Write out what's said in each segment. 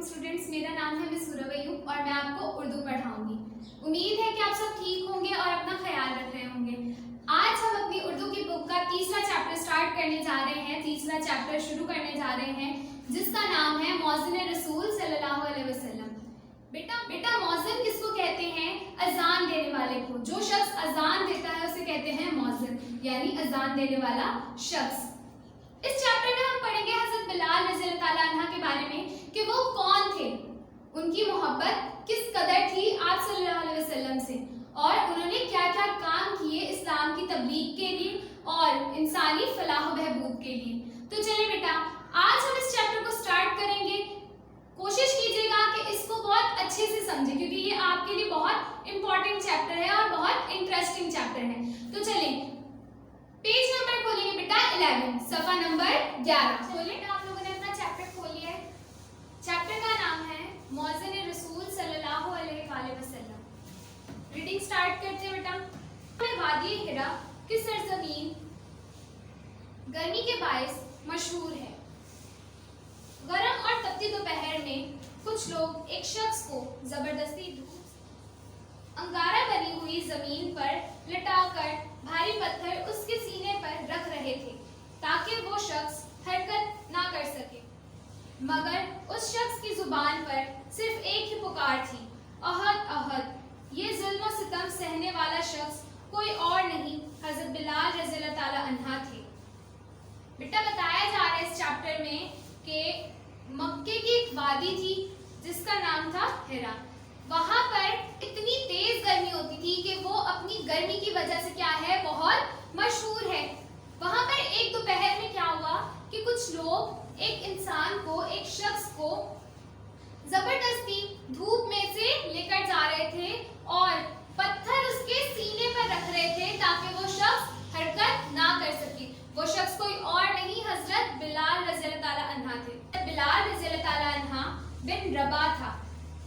Students, मेरा नाम है मिस सुरभ अयूब और मैं आपको उर्दू पढ़ाऊंगी। उम्मीद है कि आप सब ठीक होंगे और अपना ख्याल रख रहे होंगे। आज हम अपनी उर्दू की बुक का तीसरा चैप्टर स्टार्ट करने जा रहे हैं, तीसरा चैप्टर शुरू करने जा रहे हैं, जिसका नाम है मौज़िन रसूल सल्लल्लाहु अलैहि वसल्लम। बेटा मौज़िन किसको कहते हैं? अजान देने वाले को। जो शख्स अजान देता है उसे कहते हैं मौज़िन, यानी अजान देने वाला शख्स। इस चैप्टर में हम पढ़ेंगे हज़रत बिलाल रज़ियल्लाहु ताला अन्हा के बारे में कि वो कौन थे, उनकी मोहब्बत किस कदर थी आप सल्लल्लाहु अलैहि वसल्लम से, और उन्होंने क्या क्या काम किए इस्लाम की तबलीग के लिए और इंसानी फलाह व बहबूद के लिए। तो चलिए बेटा, आज हम इस चैप्टर को स्टार्ट करेंगे। कोशिश कीजिएगा कि इसको बहुत अच्छे से समझें, क्योंकि ये आपके लिए बहुत इंपॉर्टेंट चैप्टर है और बहुत इंटरेस्टिंग चैप्टर है। तो चलिए पेज नंबर खोलेंगे बेटा 11, सफा नंबर 11 खोलें। आप लोगों ने अपना चैप्टर खोल लिया है। चैप्टर का नाम है मौज़िन रसूल सल्लल्लाहु अलैहि वसल्लम। रीडिंग स्टार्ट करते हैं बेटा। वादी हिरा की सरजमीन गर्मी के बायस मशहूर है। गरम और तपती दोपहर में कुछ लोग एक शख्स को जबरदस्ती धूप अंगारा बनी हुई जमीन पर लटाकर भारी पत्थर उसके सीने पर रख रहे थे ताकि वो शख्स हरकत ना कर सके, मगर उस शख्स की जुबान पर सिर्फ एक ही पुकार थी, अहद अहद। ये जुल्म और सितम सहने वाला शख्स कोई और नहीं, हज़रत बिलाल रज़ियल्लाहु ताला अन्हा थे। बेटा बताया जा रहा है इस चैप्टर में कि मक्के की एक वादी थी जिसका नाम था हिरा। वहां पर इतनी तेज गर्मी होती थी कि वो अपनी गर्मी की वजह से क्या है, बहुत मशहूर है। वहां पर एक दोपहर में क्या हुआ कि कुछ लोग एक इंसान को, एक शख्स को जबरदस्ती धूप में से लेकर जा रहे थे और पत्थर उसके सीने पर रख रहे थे ताकि वो शख्स हरकत ना कर सके। वो शख्स कोई और नहीं, हजरत बिलाल रज़ियल्लाहु ताला अन्हा थे। बिलाल रज़ियल्लाहु ताला अन्हा बिन रबा था।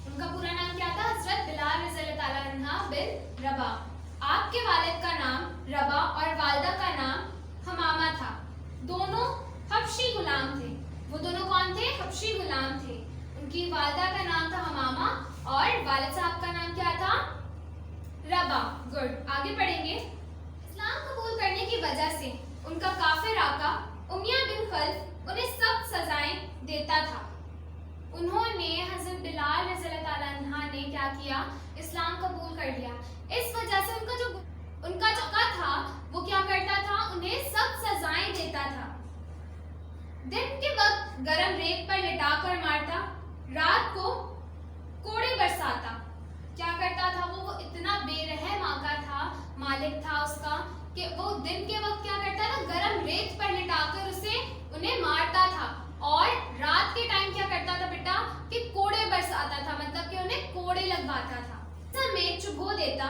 उनका पूरा नाम क्या था? हजरत बिलाल रज़ियल्लाहु ताला अन्हा बिन रबा। आपके वालिद का नाम रबा और वालिदा का नाम हमामा था। दोनों हबशी गुलाम थे। वो दोनों कौन थे? हबशी गुलाम थे। उनकी वालिदा का नाम था हमामा और वालिद साहब का नाम क्या था? रबा। गुड, आगे पढ़ेंगे। इस्लाम कबूल करने की वजह से उनका काफिर आका उमैया बिन खल्फ उन्हें सख्त सजाएं देता था। उन्होंने हज़रत बिलाल रज़ियल्लाहु ताला अन्हा ने क्या किया? इस्लाम कबूल कर लिया। इस वजह से उनका जो आका था वो क्या करता था? उन्हें सख्त सजाएं देता था। दिन के वक्त गरम रेत पर लिटाकर मारता, रात को कोड़े बरसाता। क्या करता था वो इतना बेरहम आका था, मालिक था उसका, कि वो दिन के वक्त क्या करता था? गरम रेत पर लिटाकर उन्हें मारता था, और रात के टाइम क्या करता था बेटा? कि कोड़े बरसाता था, मतलब कि उन्हें कोड़े लगवाता था। में चुभो देता,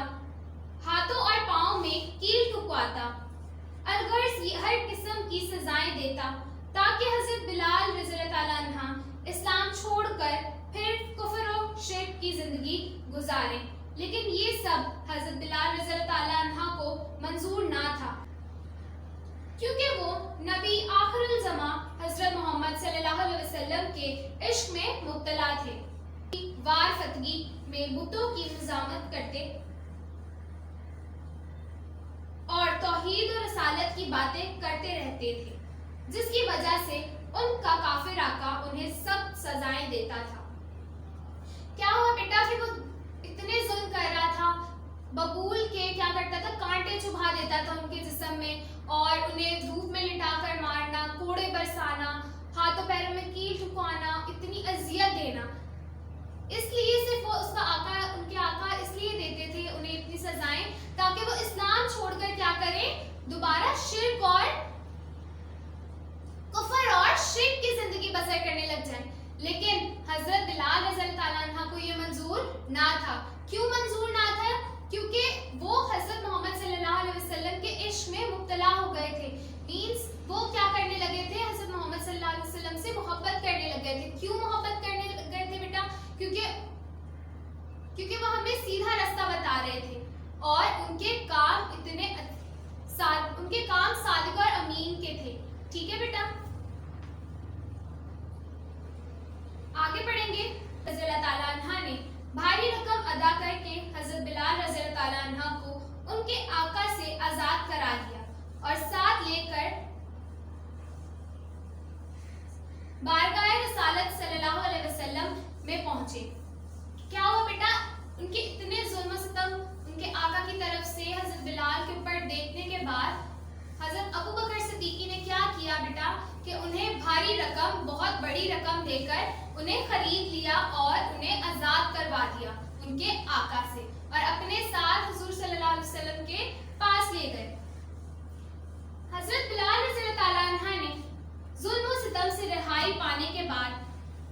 हाथों और पाँव में कील ठुकवाता, अलगर्ज हर किस्म की सजाएं देता ताकि हज़रत बिलाल रज़ियल्लाहु ताला अन्हा इस्लाम छोड़कर फिर कुफ्र और शिर्क की जिंदगी गुजारे। लेकिन ये सब हज़रत बिलाल रज़ियल्लाहु ताला अन्हा को मंजूर ना था, क्योंकि वो नबी आखिरुल ज़मा हज़रत मोहम्मद सल्लल्लाहु अलैहि वसल्लम के इश्क में मुब्तला थे। वार फतगी में बुतों की निजामत करते और तौहीद और रसालत की बातें करते रहते थे, जिसकी वजह से उनका काफिर आका उन्हें सख्त सजाएं देता था। क्या हुआ बेटा कि वो इतने जुल्म कर रहा था, बबूल के क्या करता था? कांटे चुभा देता था उनके जिस्म में और उन्हें धूप में लिटाकर मारना, कोड़े बरसाना, हाथों पैरों में कील ठुकवाना, इतनी अजियत देना। इसलिए सिर्फ वो उसका आका, उनके आका इसलिए देते थे उन्हें इतनी सजाएं ताकि वो इस्लाम छोड़कर क्या करें? दोबारा शिर्क और कुफ्र और शिर्क की जिंदगी बसर करने लग जाएं। लेकिन हजरत बिलाल रज़ियल्लाहु ताला अन्हा को ये मंजूर ना था। क्यों मंजूर ना था? क्योंकि वो हजरत मोहम्मद सल्लल्लाहु अलैहि वसल्लम के इश्क में मुब्तला हो गए थे। मींस वो क्या करने लगे थे? हजरत मोहम्मद सल्लल्लाहु अलैहि वसल्लम से मोहब्बत करने लग गए थे। क्यों मोहब्बत करने लग गए थे बेटा? क्योंकि वो हमें सीधा रास्ता बता रहे थे और उनके काम सादिक और अमीन के थे। ठीक है बेटा, आगे पढ़ेंगे। रज़ी अल्लाह ताला अन्हा ने भारी रकम अदा करके हजरत बिलाल रज़ी अल्लाह ताला अन्हा को उनके आका से आजाद करा दिया और साथ लेकर बारगाह रसालत सल्लल्लाहु अलैहि वसल्लम में पहुंचे। क्या हुआ बेटा, उनके इतने जुल्म सितम उनके आका की तरफ से हजरत बिलाल के ऊपर देखने के बाद हजरत अबू बकर सिद्दीकी ने क्या किया बेटा कि उन्हें भारी रकम, बहुत बड़ी रकम देकर उन्हें खरीद लिया और उन्हें आजाद करवा दिया उनके आका से और अपने साथ हुजूर सल्लल्लाहु अलैहि वसल्लम के पास ले गए। हजरत बिलाल रज़ी अल्लाह ताला अन्हा ने जुल्म और सितम से रिहाई पाने के बाद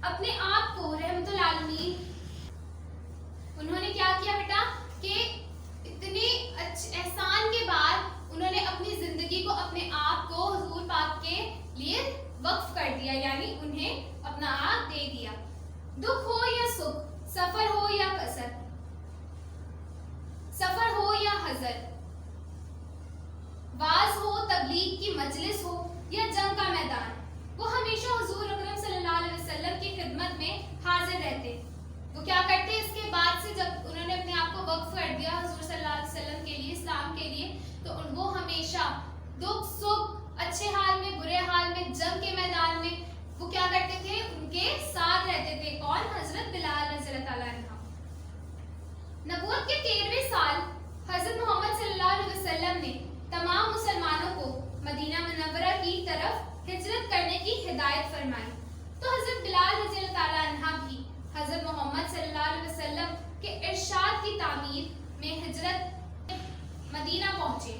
अपने आप को रहमतुल आलमीन, उन्होंने क्या किया बेटा कि इतने एहसान के बाद उन्होंने अपनी जिंदगी को, अपने आप को हुजूर पाक के लिए वक्फ कर दिया, यानी उन्हें अपना आप दे दिया। दुख हो या सुख, सफर हो या कसर, सफर हो या हजर, वाज हो, तबलीग की मजलिस हो या जंग का मैदान, वो हमेशा हुजूर अकरम सल्लल्लाहु अलैहि वसल्लम की खिदमत में हाजिर रहते। वो क्या करते, इसके बाद से जब उन्होंने अपने आप को वक्फ कर दिया हुजूर सल्लल्लाहु अलैहि वसल्लम के लिए, इस्लाम के लिए, तो वो हमेशा दुख सुख, अच्छे हाल में बुरे हाल में, जंग के मैदान में वो क्या करते थे, उनके साथ रहते थे। कौन? हजरत बिलाल रज़ी अल्लाह ताला अन्हा। नबूवत के 13वें साल हजरत मोहम्मद सल्लल्लाहु अलैहि वसल्लम ने तमाम मुसलमानों को मदीना मुनव्वरा की तरफ हिजरत करने की हिदायत फरमाई। तो हजरत बिलाल रज़ी अल्लाह ताला अन्हा भी हजरत मोहम्मद सल्लल्लाहु अलैहि वसल्लम के इरशाद की तामीर में हिजरत मदीना पहुंचे।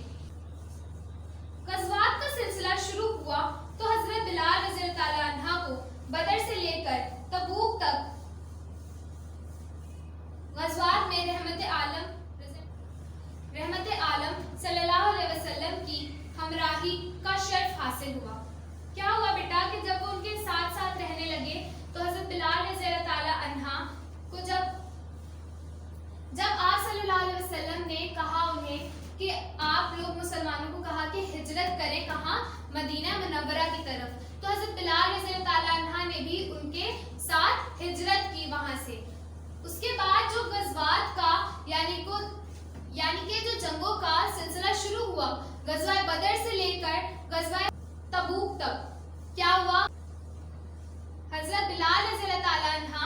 गज़वात का सिलसिला शुरू हुआ तो हजरत बिलाल रज़ी अल्लाह ताला अन्हा को बदर से लेकर तबूक तक गज़वात में रहमत आलम सल्लल्लाहु अलैहि वसल्लम की हमराही का शर्फ हासिल हुआ। क्या हुआ बेटा कि जब वो उनके साथ साथ रहने लगे तो हजरत बिलाल रज़ी अल्लाह ताला अन्हा को जब आप सल्लल्लाहु अलैहि वसल्लम ने कहा उन्हें कि आप लोग मुसलमानों को कहा कि हिजरत करें, कहाँ? मदीना मुनव्वरा की तरफ, तो हजरत बिलाल रज़ी अल्लाह ताला अन्हा ने भी उनके साथ हिजरत की वहां से। उसके बाद जो गज़वात का यानी कि जो जंगों का सिलसिला शुरू हुआ, गज़वा बदर से लेकर गज़वा तबूक तक, क्या हुआ? हजरत बिलाल रज़ी अल्लाह ताला अन्हा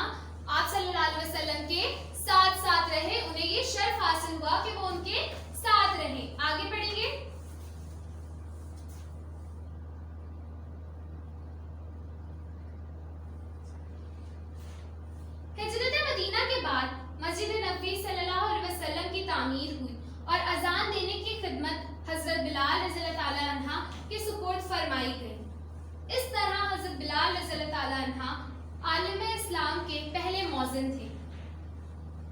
आप सल्लल्लाहु अलैहि वसल्लम के साथ साथ रहे, उन्हें ये शर्फ हासिल हुआ कि वो उनके साथ रहे। आगे बढ़ेंगे। हिजरत मदीना के बाद मस्जिद नबवी सल्लल्लाहु अलैहि वसल्लम की तामीर हुई और अजान देने की खिदमत हजरत बिलाल रज़ी अल्लाह ताला अन्हा के सुपुर्द फरमाई गई। इस तरह हजरत बिलाल रज़ी अल्लाह ताला अन्हा आलम इस्लाम के पहले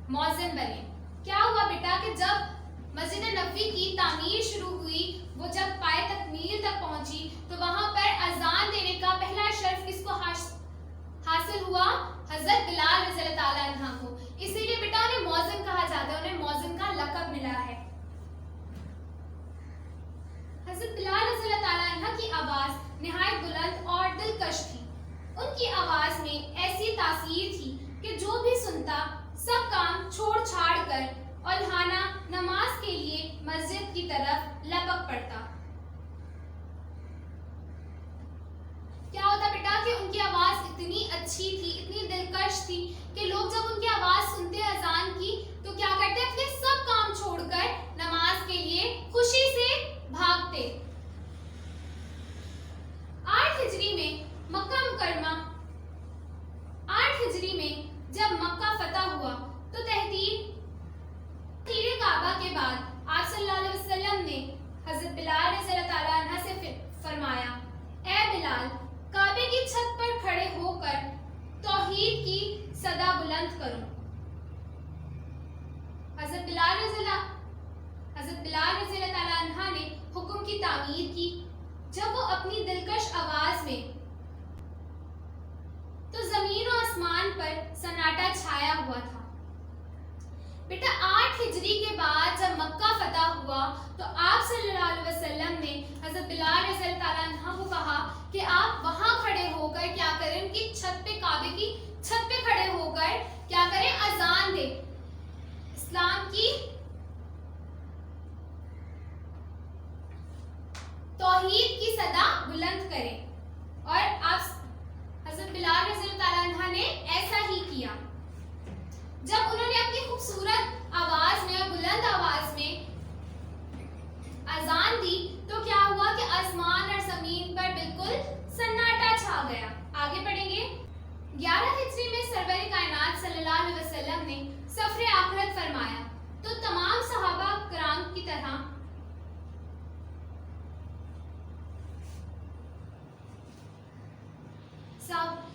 मौज़िन बने। क्या हुआ बेटा कि जब मस्जिद नबवी की तामीर शुरू हुई, वो जब पाए तकमील तक पहुंची, तो वहां पर अजान देने का पहला शर्फ किसको हासिल हुआ? हजरत बिलाल रज़ी अल्लाह ताला अन्हा को। इसीलिए बेटा उन्हें मौज़िन कहा जाता है, उन्हें मौज़िन का लक़ब मिला है। हजरत बिलाल रज़ी अल्लाह ताला अन्हा की आवाज निहायत बुलंद और दिलकश थी। उनकी आवाज में ऐसी तासीर थी कि जो भी सुनता सब काम छोड़ छाड़ कर और लहाना नमाज के लिए मस्जिद की तरफ लपक पड़ता। क्या होता बेटा कि उनकी आवाज इतनी अच्छी थी, इतनी दिलकश थी कि लोग जब उनकी आवाज सुनते अजान की तो क्या करते, अपने सब काम छोड़कर नमाज के लिए खुशी से भागते। 8 हिजरी में मक्का मुकर्रमा 8 हिजरी में जब मक्का फतह हुआ तो तहतीर काबा के बाद आप सल्लल्लाहु अलैहि वसल्लम ने हजरत बिलाल रज़ी अल्लाह ताला अन्हा से फरमाया, ए बिलाल, काबे की छत पर खड़े होकर तौहीद की सदा बुलंद करो। हजरत बिलाल रज़ी अल्लाह ताला अन्हा ने हुक्म की तामीर की। जब वो अपनी दिलकश आवाज में, तो जमीन और आसमान पर सन्नाटा छाया हुआ था। बेटा 8 हिजरी के बाद जब मक्का फतह हुआ तो आप सल्लल्लाहु अलैहि वसल्लम ने हजरत बिलाल रज़ी अल्लाह ताला अन्हा को कहा कि आप वहां खड़े होकर क्या करें, उनकी छत पे, काबे की छत पे खड़े होकर کیا کریں؟ اذان دے، اسلام کی توحید کی صدا بلند کریں. اور آپ حضرت بلال رضی اللہ تعالیٰ عنہ نے ایسا ہی کیا. جب انہوں نے اپنی خوبصورت آواز میں اور بلند آواز میں اذان دی تو کیا ہوا کہ آسمان اور زمین پر بالکل سناٹا چھا گیا. آگے پڑھیں گے. 11 ہجری میں سرور کائنات صلی اللہ علیہ وسلم نے سفر آخرت فرمایا تو تمام صحابہ کرام کی طرح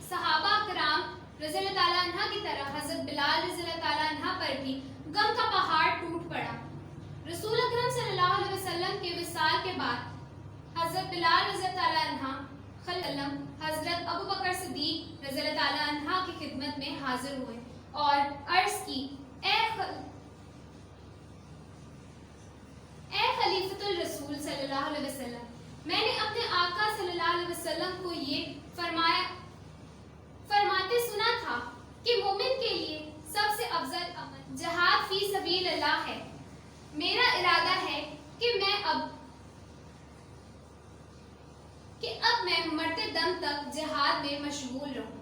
صحابہ کرام رضی اللہ تعالیٰ عنہ کی طرح حضرت بلال رضی اللہ تعالیٰ عنہ پر بھی غم کا پہاڑ ٹوٹ پڑا. رسول اکرم صلی اللہ علیہ وسلم کے وصال کے بعد حضرت بلال رضی اللہ تعالیٰ عنہ حضرت ابو بکر صدیق رضی اللہ تعالیٰ عنہ کی خدمت میں حاضر ہوئے اور عرض کی اے خلیفۃ الرسول صلی اللہ علیہ وسلم، میں نے اپنے آقا صلی اللہ علیہ وسلم کو یہ فرماتے سنا تھا کہ مومن کے لیے سب سے افضل عمل جہاد فی سبیل اللہ ہے. میرا ارادہ ہے کہ اب میں مرتے دم تک جہاد میں مشغول رہوں.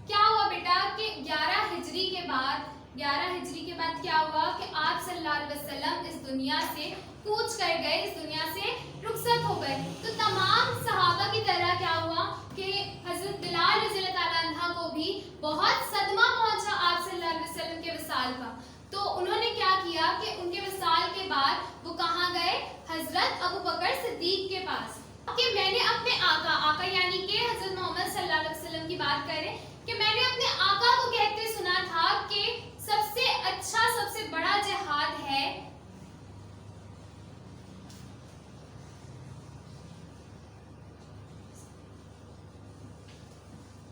کیا ہوا بیٹا کہ 11 ہجری کے بعد کیا ہوا کہ آپ صلی اللہ علیہ وسلم اس دنیا سے کوچ کر گئے، اس دنیا سے رخصت ہو گئے. تو تمام صحابہ کی طرح کیا ہوا کہ حضرت بلال رضی اللہ تعالیٰ عنہ کو بھی بہت صدمہ پہنچا آپ صلی اللہ علیہ وسلم کے وصال کا. تو انہوں نے کیا کیا کہ ان کے وصال کے بعد وہ کہاں گئے؟ حضرت ابو بکر صدیق کے پاس کہ میں نے اپنے آقا یعنی کہ حضرت محمد صلی اللہ علیہ وسلم کی بات کریں کہ میں نے اپنے آقا کو کہتے سنا تھا کہ سب سے اچھا سب سے بڑا جہاد ہے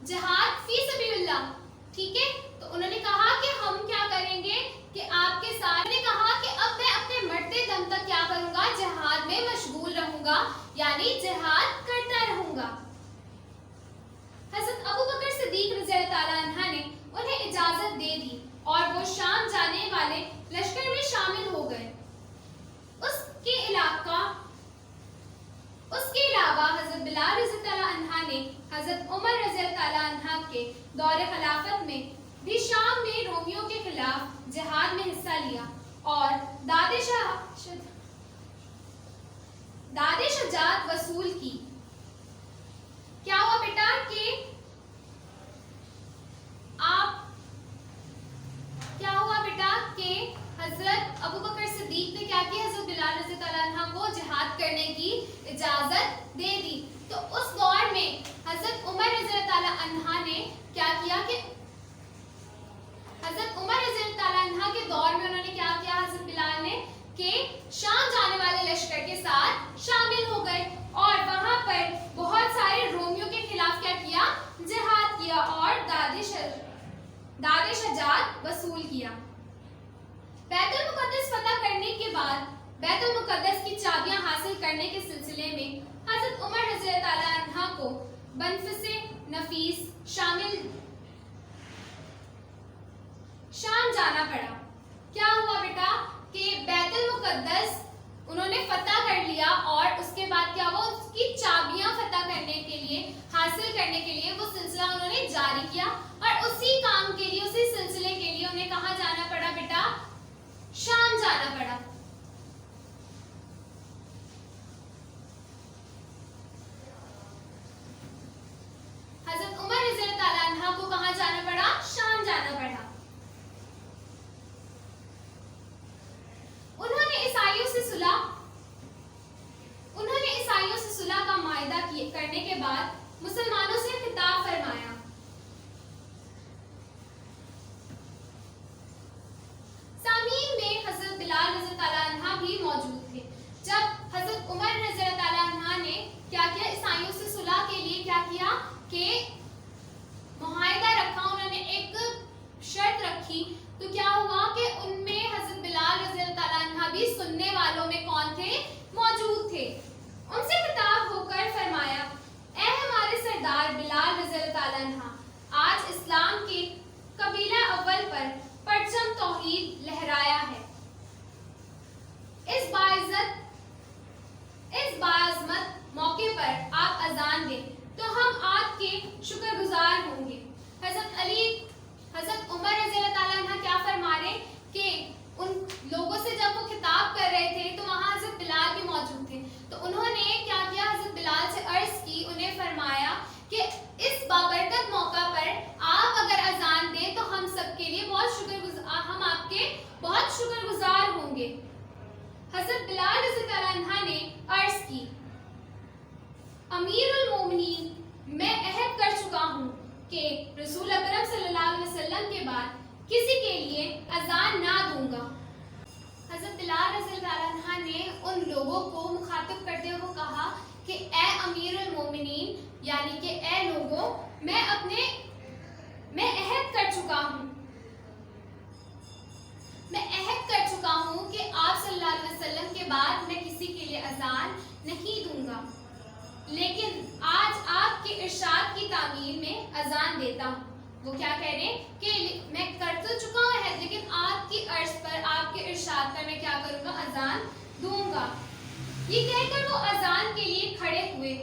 جہاد فی سبیل اللہ. ٹھیک ہے، تو انہوں نے کہا کہ ہم کیا کریں گے کہ آپ کے ساتھ نے کہا کہ اب میں اپنے مرتے دم تک کیا کروں گا؟ جہاد میں مشغول رہوں گا، یعنی جہاد کرتا رہوں گا. حضرت ابو بکر صدیق رضی اللہ تعالیٰ عنہ نے انہیں اجازت دے دی اور وہ شام جانے والے لشکر میں شامل ہو گئے. اس کے علاوہ حضرت بلال رضی اللہ تعالیٰ عنہ نے حضرت عمر رضی اللہ تعالیٰ عنہ کے دور خلافت میں بھی شام میں رومیوں کے خلاف جہاد میں حصہ لیا اور داد شجاعت وصول کی. کیا ہوا بیٹا کہ حضرت ابو بکر صدیق نے کیا کیا؟ حضرت بلال رضی اللہ عنہ کو جہاد کرنے کی اجازت دے دی. تو اس دور میں حضرت عمر رضی اللہ تعالیٰ عنہ نے کیا کیا کہ حضرت عمر رضی اللہ تعالیٰ عنہ کے دور میں انہوں نے کیا کیا؟ حضرت بلال نے کہ شام جانے والے لشکر کے ساتھ شامل ہو گئے اور وہاں پر بہت سارے رومیوں کے خلاف کیا کیا؟ جہاد کیا اور داد شجاعت وصول کیا. بیت المقدس فتح کرنے کے بعد بیت المقدس کی چابیاں حاصل کرنے کے سلسلے میں حضرت عمر رضی اللہ تعالیٰ عنہ کو بنفس نفیس شام جانا پڑا. کیا ہوا بیٹا کہ بیت المقدس انہوں نے فتح کر لیا اور اس کے بعد کیا ہوا؟ اس کی چابیاں فتح کرنے کے لیے حاصل کرنے کے لیے وہ سلسلہ انہوں نے جاری کیا اور اسی کام کے لیے اسی سلسلے کے لیے انہیں کہاں جانا پڑا بیٹا؟ شام جانا پڑا. حضرت عمر رضی اللہ تعالیٰ عنہ کو کہاں جانا پڑا؟ شام جانا پڑا. انہوں نے عیسائیوں سے صلح کا معاہدہ کرنے کے بعد مسلمانوں سے خطاب فرمایا किसी के लिए अजान ना दूंगा। हजरत बिलाल रज़ी अल्लाह अन्हा ने उन लोगों को मुखातिब करते हुए कहा कि ए अमीरुल मोमिनीन, यानी कि ए लोगों, मैं अहद कर चुका हूँ कि आप सल्लल्लाहु अलैहि वसल्लम के बाद मैं किसी के लिए अजान नहीं दूंगा, लेकिन आज आपके इरशाद की तामील में अजान देता हूँ। वो क्या कह रहे हैं कि मैं कर तो चुका हूँ है, लेकिन आपकी अर्ज पर, आपके इरशाद पर मैं क्या करूँगा, अजान दूंगा। ये कहकर वो अजान के लिए खड़े हुए।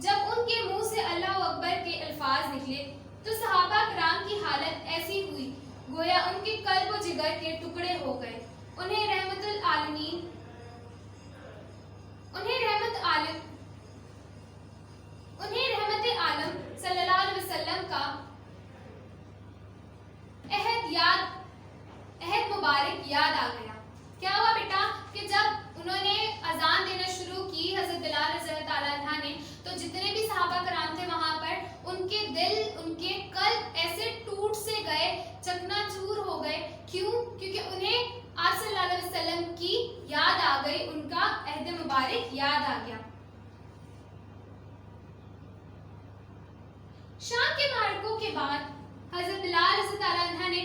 जब उनके मुंह से अल्लाह अकबर के अल्फाज निकले तो सहाबा कराम की हालत ऐसी हुई गोया उनके कल्ब व जिगर के टुकड़े हो गए। उन्हें रहमत आलम सल्लल्लाहु अलैहि वसल्लम का अहद मुबारक याद आ गया। क्या हुआ बेटा कि जब उन्होंने अजान देना शुरू की हजरत बिलाल रज़ी अल्लाह अन्हा ने, तो जितने भी सहाबा कराम थे वहां पर, उनके दिल, उनके कल्ब ऐसे टूट से गए, चकनाचूर हो गए। क्यों? क्योंकि उन्हें आप सल्लल्लाहु अलैहि वसल्लम की याद आ गई, उनका अहद मुबारक याद आ गया। शाम के मार्कों के बाद हजरत बिलाल रज़ी अल्लाह अन्हा ने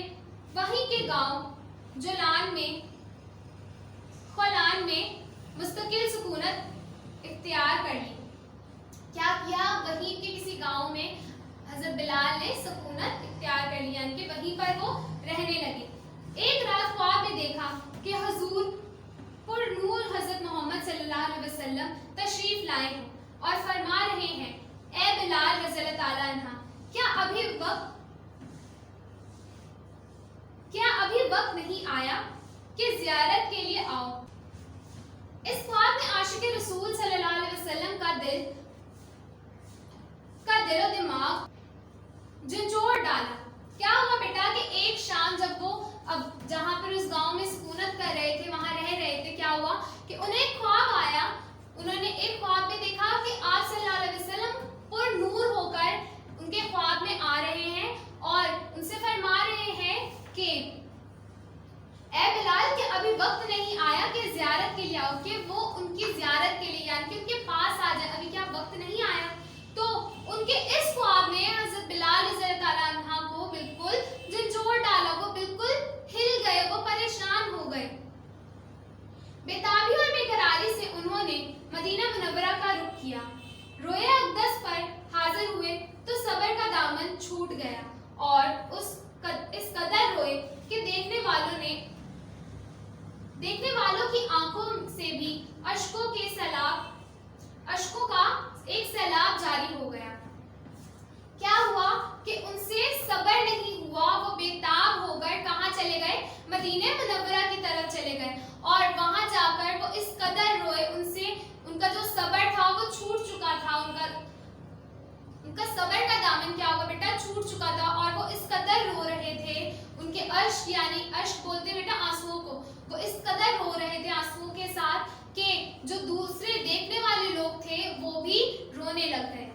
वहीं के गांव खलान में मुस्तकिल सुकूनत इख्तियार कर ली। क्या किया? वहीं के किसी गांव में हजरत बिलाल ने सुकूनत इख्तियार कर लिया, यानी कि वहीं पर वो रहने लगे। एक रात ख्वाब में देखा कि हुजूर पुर नूर हजरत मोहम्मद सल्लल्लाहु अलैहि वसल्लम तशरीफ लाए हैं और फरमा रहे हैं, ए बिलाल रज़ी अल्लाह अन्हा, क्या अभी वक्त नहीं आया कि जियारत के लिए आओ। इस ख्वाब में आशिक रसूल सल्लल्लाहु अलैहि वसल्लम का दिल व दिमाग झंझोड़ डाला। क्या हुआ बेटा कि एक शाम जब वो अब जहां पर उस गांव में सुकूनत कर रहे थे, वहां रह रहे थे, क्या हुआ कि उन्हें ख्वाब आया। उन्होंने एक ख्वाब में देखा कि आप सल्लल्लाहु अलैहि वसल्लम पुर नूर होकर उनके ख्वाब में आ रहे हैं और उनसे फरमा रहे हैं कि ए बिलाल, के अभी वक्त नहीं आया कि जियारत के लिए आओ, कि वो उनकी जियारत के लिए, यानी कि उनके पास आ जाए, अभी क्या वक्त नहीं आया। तो उनके इस ख्वाब ने हजरत बिलाल रज़ी अल्लाह अन्हा को बिल्कुल झंझोड़ डाला, वो बिल्कुल हिल गए, वो परेशान हो गए। बेताबी और बेकरारी से उन्होंने मदीना मुनव्वरा का रुख किया। रोए अक़दस पर हाजिर हुए तो सब्र का दामन छूट गया और इस कदर रोए कि देखने वालों की आंखों से भी अश्कों का एक सैलाब जारी हो गया। क्या हुआ कि उनसे सब्र नहीं हुआ, वो बेताब होकर कहाँ चले गए? मदीने मुनव्वरा की तरफ चले गए और वहां जाकर वो इस कदर रोए, उनका जो सब्र था वो छूट चुका था, उनका सब्र का दामन क्या होगा बेटा, छूट चुका था और वो इस कदर रो रहे थे। उनके अश्क, यानी अश्क बोलते बेटा आंसुओं को, वो इस कदर रो रहे थे आंसुओं के साथ कि जो दूसरे देखने वाले लोग थे वो भी रोने लग गए।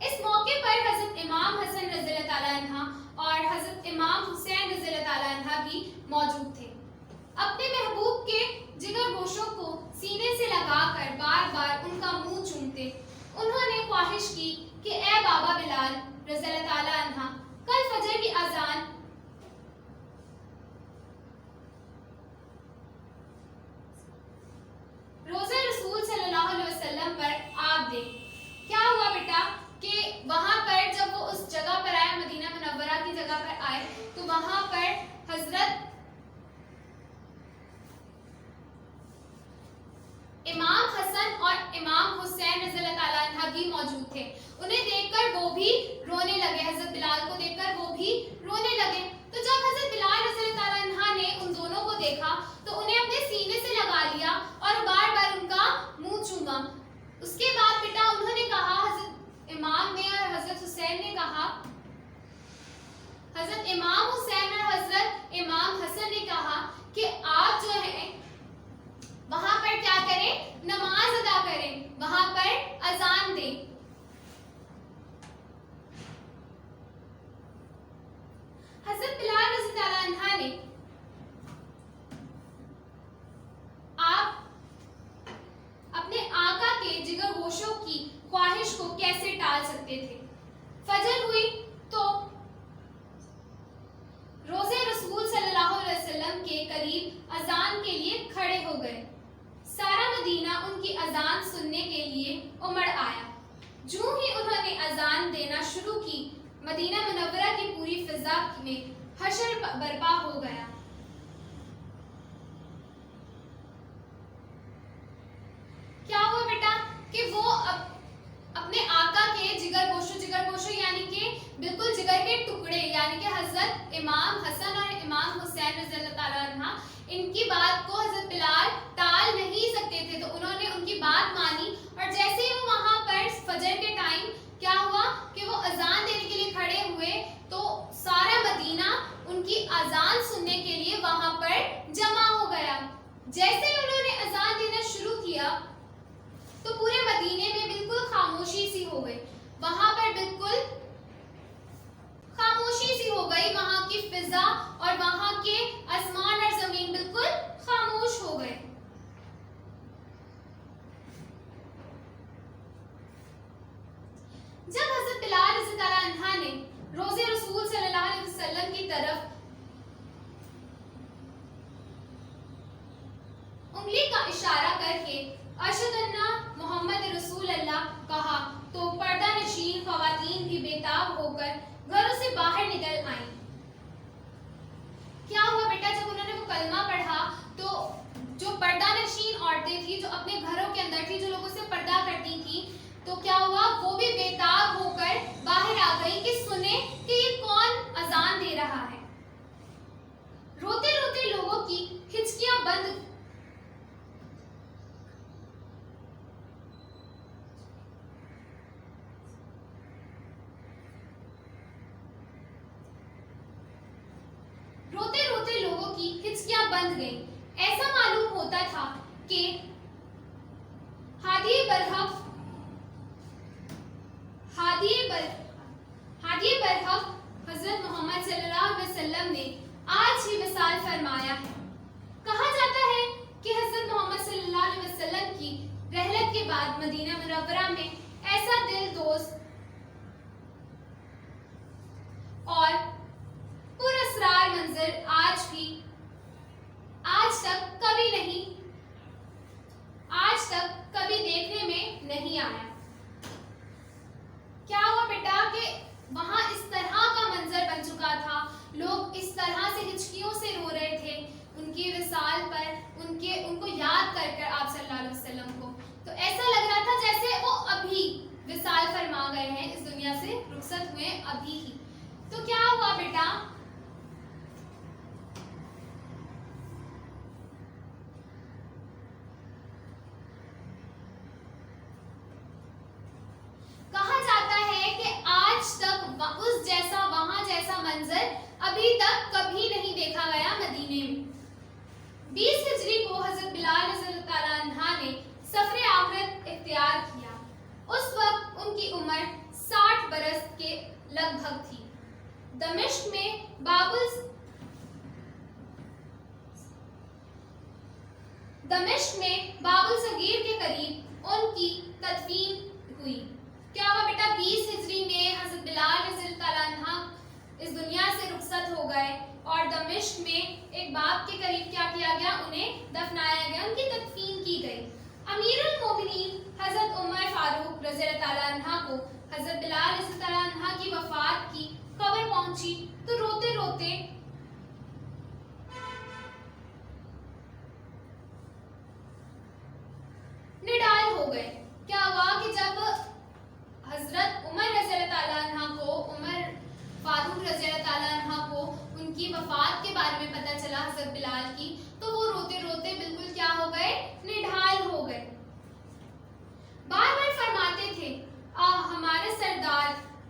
इस मौके पर हजरत इमाम हसन रज़ी अल्लाह अन्हा और हजरत इमाम हुसैन रज़ी अल्लाह अन्हा भी मौजूद थे। अपने महबूब के जिगर गोशों को सीने से लगाकर बार बार उनका मुंह चूमते उन्होंने ख्वाहिश की कि ए बाबा बिलाल रज़ी अल्लाह अन्हा, कल फजर की अजान रोज़े रसूल सल्लल्लाहु अलैहि वसल्लम पर आप दे। क्या हुआ बेटा कि वहां पर जब वो उस जगह पर आए, मदीना मुनव्वरा की जगह पर आए, तो वहां पर हजरत इमाम हसन और इमाम हुसैन रज़ी अल्लाह अन्हा भी मौजूद थे। उन्हें देखकर वो भी रोने लगे, हजरत बिलाल को देखकर वो भी रोने लगे। तो जब हजरत बिलाल रज़ी अल्लाह अन्हा ने उन दोनों को देखा तो उन्हें अपने सीने से लगा लिया और बार बार उनका मुंह चूमा। उसके बाद बेटा उन्होंने कहा, हजरत इमाम ने और हजरत हुसैन ने कहा, हजरत इमाम हुसैन और हजरत इमाम हसन ने कहा कि आप जो है वहां पर क्या करें, नमाज अदा करें, वहां पर अजान ने हजरत बिलाल रज़ियल्लाहु अन्हा ने आप अपने आका के जिगर गोशों की ख्वाहिश को कैसे टाल सकते थे। फजर हुई तो रोजे रसूल सल्लल्लाहु अलैहि वसल्लम के करीब अजान के लिए खड़े हो गए। सारा मदीना उनकी अजान सुनने के लिए उमड़ आया। जो ही उन्होंने अजान देना शुरू की, मदीना मुनव्वरा की पूरी फिजा में हशर बर्पा हो गया। क्या हुआ बेटा कि वो अपने आका के जिगर गोशो यानी कि बिल्कुल जिगर के टुकड़े यानी कि हजरत इमाम हसन और इमाम हुसैन रज़ियल्लाहु ताला अन्हा, इनकी बात को हजरत बिलाल टाल नहीं सकते थे, तो उन्होंने उनकी बात मानी। और जैसे ही वो वहां पर फजर के टाइम क्या हुआ कि वो अजान देने के लिए खड़े हुए, तो सारा मदीना उनकी अजान सुनने के लिए वहां पर जमा हो गया। जैसे ही उन्होंने अजान देना शुरू किया तो पूरे मदीने में बिल्कुल खामोशी सी हो गई। वहां पर बिल्कुल खामोशी सी हो गई, वहां की फिजा और वहां के आसमान और जमीन बिल्कुल खामोश हो गए। जब हजरत बिलाल रज़ियल्लाहु अन्हा ने रोजे रसूल सल्लल्लाहु अलैहि वसल्लम की तरफ उंगली का इशारा करके अशहदु अन्ना मोहम्मद रसूल अल्लाह कहा, तो पर्दा नशीन ख्वातीन भी बेताब होकर घरों से बाहर निकल आईं। क्या हुआ बेटा, जब उन्होंने वो कलमा पढ़ा तो जो पर्दा नशीन औरतें थी, जो अपने घरों के अंदर थी, जो लोगों से पर्दा करती थी, तो क्या हुआ, वो भी बेताब होकर बाहर आ गई कि सुने कि ये कौन अजान दे रहा है। रोते रोते लोगों की हिचकियां बंद गई। ऐसा मालूम होता था कि हादी बरहक हजरत मोहम्मद सल्लल्लाहु अलैहि वसल्लम ने आज ही विसाल फरमाया है। कहा जाता है कि हजरत मोहम्मद सल्लल्लाहु अलैहि वसल्लम की रहलत के बाद मदीना मुनव्वरा में ऐसा दिल दोस्त और पुरअसरार मंजर आज तक कभी देखने में नहीं आया। क्या हुआ बेटा कि वहां इस तरह का मंजर बन चुका था, लोग इस तरह से हिचकियों से रो रहे थे उनकी विसाल पर, उनको याद कर आप सल्लल्लाहु अलैहि वसल्लम को। तो ऐसा लग रहा था जैसे वो अभी विसाल फरमा गए हैं, इस दुनिया से रुखसत हुए अभी ही। तो क्या हुआ बेटा, कहा जाता है कि आज तक उस जैसा वहां जैसा मंजर अभी तक कभी नहीं देखा गया मदीने में। 20 हिजरी को हजरत बिलाल रज़ियल्लाहु ताला अन्हा ने सफरे आखिरत इख्तियार किया। उस वक्त उनकी उम्र 60 बरस के लगभग थी। दमिश्क में बाबुल सगीर के करीब उनकी तदफीन हुई। क्या हुआ बेटा, 20 हिजरी में हजरत बिलाल रज़ियल्लाहु ताला अन्हा इस दुनिया से रुखसत हो गए और दमिश्क में एक बाब के करीब क्या किया गया, उन्हें दफनाया गया, उनकी तदफीन की गई। अमीरुल मोमिनीन हजरत उमर फारूक रज़ियल्लाहु ताला अन्हा को हजरत बिलाल रज़ियल्लाहु ताला अन्हा की वफात की खबर पहुंची तो रोते रोते निडाल हो गए। क्या हुआ कि जब हजरत उमर रज़ियल्लाहु ताला अन्हा को, उमर फारूक रज़ियल्लाहु ताला अन्हा को उनकी वफात के बारे में पता चला हजरत बिलाल की, तो वो रोते रोते बिल्कुल क्या हो गए, निढाल हो गए। बार बार फरमाते थे, हमारे सरदार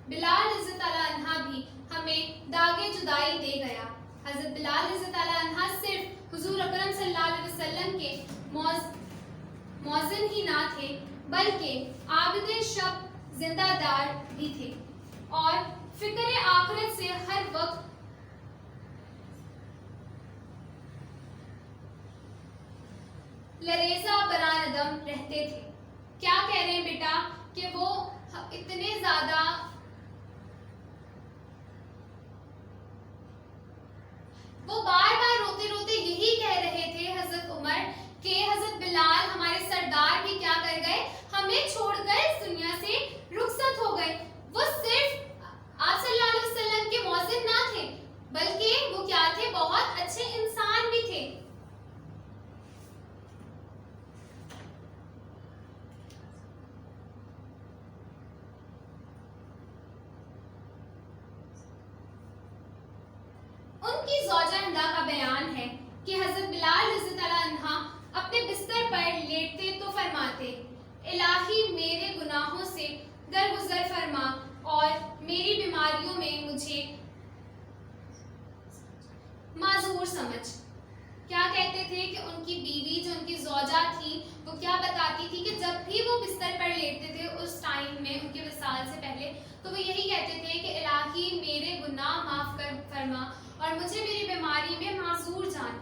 बिलाल रज़ियल्लाहु ताला अन्हा भी हमें दागे जुदाई दे गया। हजरत बिलाल रज़ियल्लाहु ताला अन्हा सिर्फ हुजूर अकरम सल्लल्लाहु अलैहि वसल्लम के मौज़िन ही ना थे, बल्कि आबिद शब जिंदादार भी थे और फिक्र आखिरत से हर वक्त लरेजा बरानदम रहते थे। क्या कह रहे हैं बेटा कि वो इतने ज्यादा वो बार बार रोते रोते यही कह रहे थे हजरत उमर कि हजरत बिलाल हमारे सरदार भी क्या कर गए, हमें छोड़कर इस दुनिया से रुखसत हो गए। वो सिर्फ आप सल्लल्लाहु अलैहि वसल्लम के मौजिन ना थे, बल्कि वो क्या थे, बहुत अच्छे इंसान भी थे। उनकी ज़ौजा हिंदा का बयान है कि हजरत बिलाल रज़ियल्लाहु अन्हा अपने बिस्तर पर लेटते तो फरमाते, इलाही मेरे गुनाहों से दरगुजर फरमा और मेरी बीमारियों में मुझे माजूर समझ। क्या कहते थे कि उनकी बीवी जो उनकी ज़ौजा थी वो क्या बताती थी कि जब भी वो बिस्तर पर लेटते थे उस टाइम में उनके विसाल से पहले, तो वो यही कहते थे कि इलाही मेरे गुनाह माफ कर फरमा और मुझे मेरी बीमारी में माजूर जान।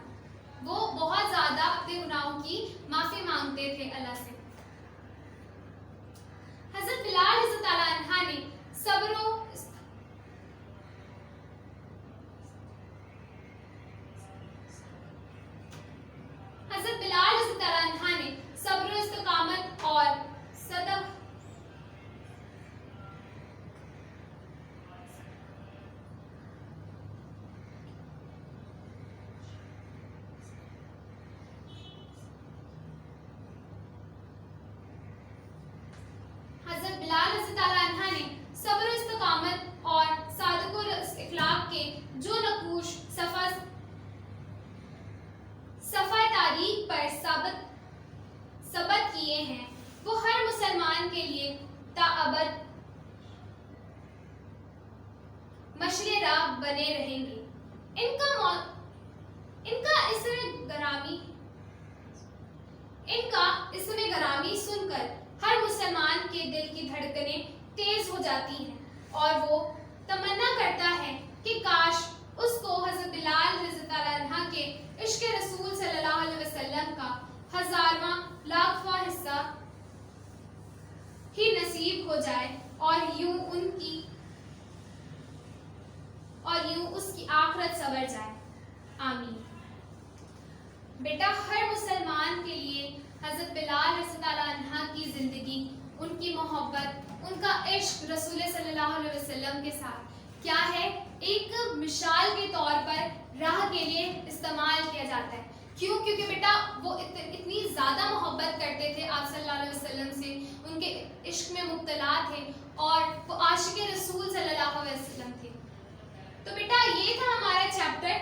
वो बहुत ज्यादा अपने गुनाहों की माफी मांगते थे अल्लाह से। हजरत बिलाल रज़ियल्लाहु अन्हा ने सब्र इस्तकामत और सदक हजरत बिलाल रज़ियल्लाहु अन्हा ने सब्र इस्तकामत और सादकुल इखलाक के जो नकूश सफा तारीख पर सबत किए हैं, वो हर मुसलमान के लिए ताअबद मशरे राह बने रहेंगे। इनका इसमें गरामी सुनकर हर मुसलमान के दिल की धड़कनें तेज हो जाती हैं और वो तमन्ना करता है कि काश उसको हजरत बिलाल रज़ियल्लाहु अन्हा के इश्क रसूल सल्लल्लाहु अलैहि वसल्लम का 1000वां लाखवां हिस्सा ही नसीब हो जाए और यूं उसकी आखिरत संवर जाए। आमीन। बेटा, हर मुसलमान के लिए हजरत बिलाल रज़ियल्लाहु अन्हा की जिंदगी, उनकी मोहब्बत, उनका इश्क रसूल सल्लल्लाहु अलैहि वसल्लम के साथ क्या है, एक मिसाल के तौर पर राह के लिए इस्तेमाल किया जाता है। क्यों? क्योंकि बेटा वो इतनी ज़्यादा मोहब्बत करते थे आप सल्लल्लाहु अलैहि वसल्लम से, उनके इश्क में मुब्तला थे और वो आशिक रसूल सल्लल्लाहु अलैहि वसल्लम थे। तो बेटा ये था हमारा चैप्टर।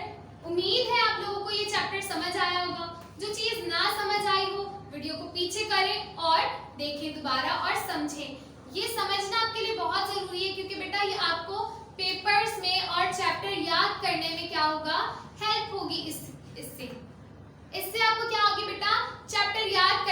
उम्मीद है आप लोगों को ये चैप्टर समझ आया होगा। जो चीज़ ना समझ आई हो वीडियो को पीछे करें और देखें दोबारा और समझें। ये समझना आपके लिए बहुत ज़रूरी है, क्योंकि बेटा ये आपको पेपर्स में और चैप्टर याद करने में क्या होगा, हेल्प होगी। इससे आपको क्या होगी बेटा, चैप्टर याद